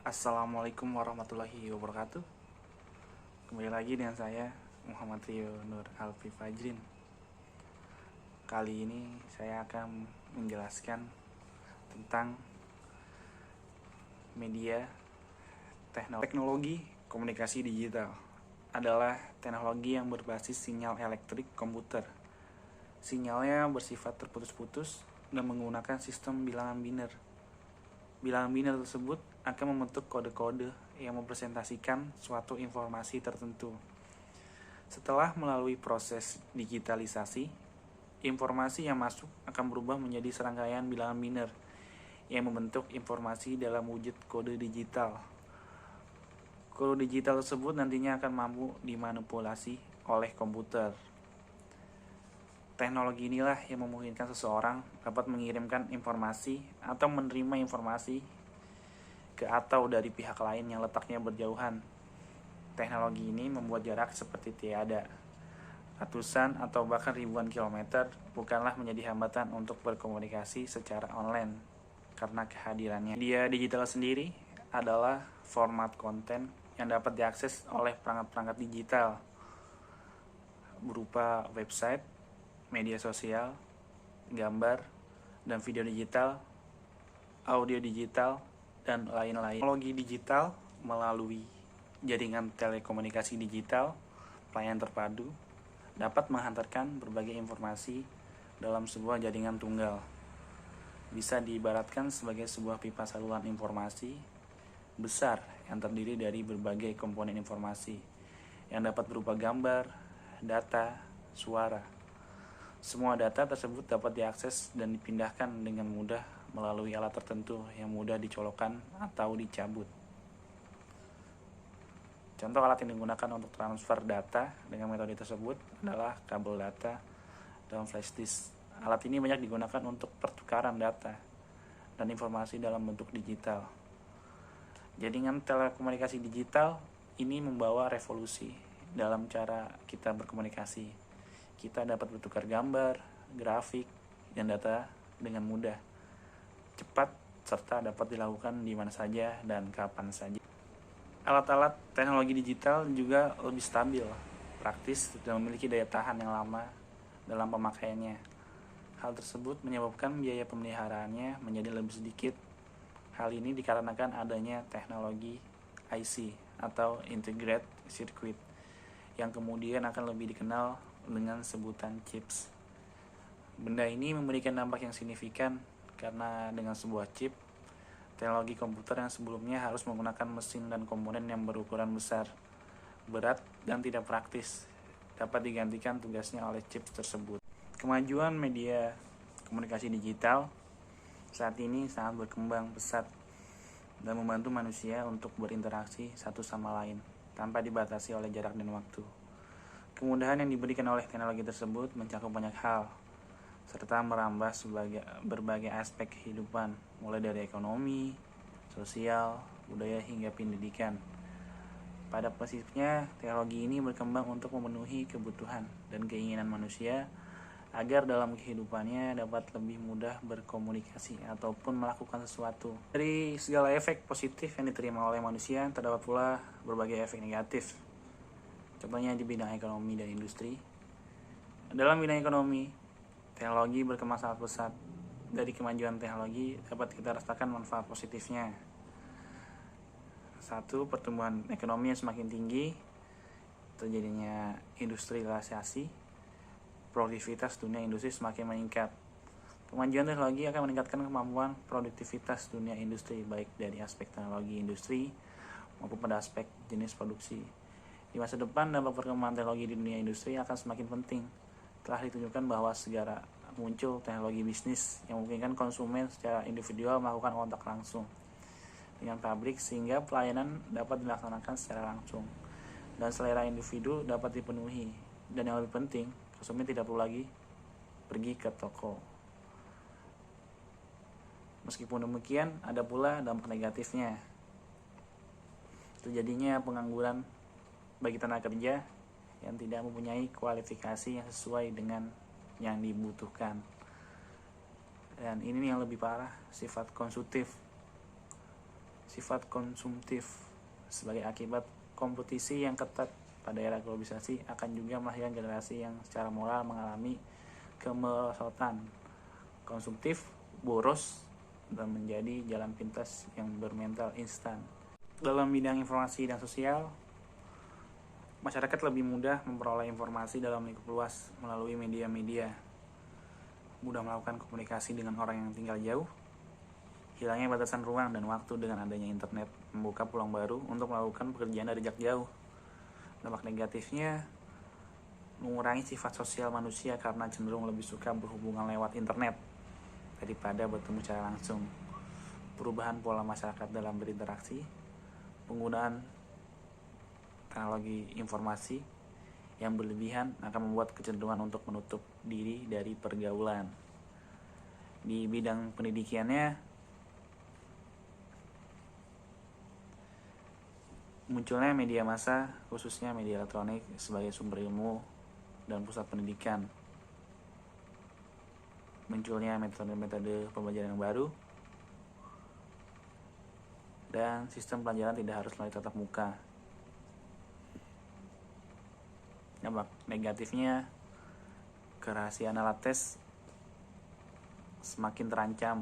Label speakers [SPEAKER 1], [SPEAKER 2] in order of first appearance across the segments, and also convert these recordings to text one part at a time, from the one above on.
[SPEAKER 1] Assalamualaikum warahmatullahi wabarakatuh. Kembali lagi dengan saya Muhammad Rio Nur Alfi Fajrin. Kali ini saya akan menjelaskan tentang media teknologi komunikasi digital. Adalah teknologi yang berbasis sinyal elektrik komputer. Sinyalnya bersifat terputus-putus dan menggunakan sistem bilangan biner. Bilangan biner tersebut akan membentuk kode-kode yang mempresentasikan suatu informasi tertentu. Setelah melalui proses digitalisasi, informasi yang masuk akan berubah menjadi serangkaian bilangan biner yang membentuk informasi dalam wujud kode digital. Kode digital tersebut nantinya akan mampu dimanipulasi oleh komputer. Teknologi inilah yang memungkinkan seseorang dapat mengirimkan informasi atau menerima informasi ke atau dari pihak lain yang letaknya berjauhan. Teknologi ini membuat jarak seperti tiada. Ratusan atau bahkan ribuan kilometer bukanlah menjadi hambatan untuk berkomunikasi secara online karena kehadirannya. Media digital sendiri adalah format konten yang dapat diakses oleh perangkat-perangkat digital berupa website, media sosial, gambar, dan video digital, audio digital, dan lain-lain. Teknologi digital melalui jaringan telekomunikasi digital, pelayanan terpadu, dapat menghantarkan berbagai informasi dalam sebuah jaringan tunggal. Bisa diibaratkan sebagai sebuah pipa saluran informasi besar yang terdiri dari berbagai komponen informasi yang dapat berupa gambar, data, suara. Semua data tersebut dapat diakses dan dipindahkan dengan mudah melalui alat tertentu yang mudah dicolokkan atau dicabut. Contoh alat yang digunakan untuk transfer data dengan metode tersebut adalah kabel data dan flash disk. Alat ini banyak digunakan untuk pertukaran data dan informasi dalam bentuk digital. Jaringan telekomunikasi digital ini membawa revolusi dalam cara kita berkomunikasi. Kita dapat bertukar gambar, grafik, dan data dengan mudah, cepat, serta dapat dilakukan di mana saja dan kapan saja. Alat-alat teknologi digital juga lebih stabil, praktis, dan memiliki daya tahan yang lama dalam pemakaiannya. Hal tersebut menyebabkan biaya pemeliharaannya menjadi lebih sedikit. Hal ini dikarenakan adanya teknologi IC atau Integrated Circuit yang kemudian akan lebih dikenal dengan sebutan chips. Benda ini memberikan dampak yang signifikan karena dengan sebuah chip, teknologi komputer yang sebelumnya harus menggunakan mesin dan komponen yang berukuran besar, berat, dan tidak praktis dapat digantikan tugasnya oleh chip tersebut. Kemajuan media komunikasi digital saat ini sangat berkembang pesat dan membantu manusia untuk berinteraksi satu sama lain tanpa dibatasi oleh jarak dan waktu. Kemudahan yang diberikan oleh teknologi tersebut mencakup banyak hal, serta merambah berbagai aspek kehidupan, mulai dari ekonomi, sosial, budaya, hingga pendidikan. Pada prinsipnya, teknologi ini berkembang untuk memenuhi kebutuhan dan keinginan manusia agar dalam kehidupannya dapat lebih mudah berkomunikasi ataupun melakukan sesuatu. Dari segala efek positif yang diterima oleh manusia, terdapat pula berbagai efek negatif. Contohnya di bidang ekonomi dan industri. Dalam bidang ekonomi, teknologi berkembang sangat pesat. Dari kemajuan teknologi dapat kita rasakan manfaat positifnya. 1. Pertumbuhan ekonomi yang semakin tinggi, terjadinya industrialisasi, produktivitas dunia industri semakin meningkat. Kemajuan teknologi akan meningkatkan kemampuan produktivitas dunia industri, baik dari aspek teknologi industri maupun pada aspek jenis produksi. Di masa depan, dampak perkembangan teknologi di dunia industri akan semakin penting. Telah ditunjukkan bahwa segera muncul teknologi bisnis yang memungkinkan konsumen secara individual melakukan kontak langsung dengan pabrik sehingga pelayanan dapat dilaksanakan secara langsung dan selera individu dapat dipenuhi. Dan yang lebih penting, konsumen tidak perlu lagi pergi ke toko. Meskipun demikian, ada pula dampak negatifnya. Terjadinya pengangguran bagi tenaga kerja yang tidak mempunyai kualifikasi yang sesuai dengan yang dibutuhkan. Dan ini yang lebih parah, sifat konsumtif. sifat konsumtif. Sebagai akibat kompetisi yang ketat pada era globalisasi akan juga melahirkan generasi yang secara moral mengalami kemerosotan konsumtif, boros, dan menjadi jalan pintas yang bermental instan. Dalam bidang informasi dan sosial, masyarakat lebih mudah memperoleh informasi dalam lingkup luas melalui media-media, mudah melakukan komunikasi dengan orang yang tinggal jauh. Hilangnya batasan ruang dan waktu dengan adanya internet membuka peluang baru untuk melakukan pekerjaan dari jarak jauh. Dampak negatifnya, mengurangi sifat sosial manusia karena cenderung lebih suka berhubungan lewat internet daripada bertemu secara langsung. Perubahan pola masyarakat dalam berinteraksi, penggunaan teknologi informasi yang berlebihan akan membuat kecenderungan untuk menutup diri dari pergaulan. Di bidang pendidikannya, munculnya media massa, khususnya media elektronik, sebagai sumber ilmu dan pusat pendidikan. Munculnya metode-metode pembelajaran yang baru, dan sistem pelajaran tidak harus melalui tatap muka. Dampak negatifnya, kerahasiaan alat tes semakin terancam.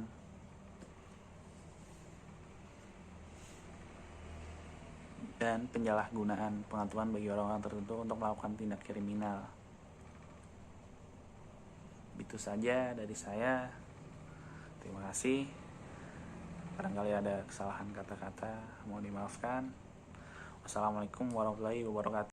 [SPEAKER 1] Dan penyalahgunaan pengetahuan bagi orang-orang tertentu untuk melakukan tindak kriminal. Itu saja dari saya. Terima kasih. Barangkali ada kesalahan kata-kata, mohon dimaafkan. Wassalamualaikum warahmatullahi wabarakatuh.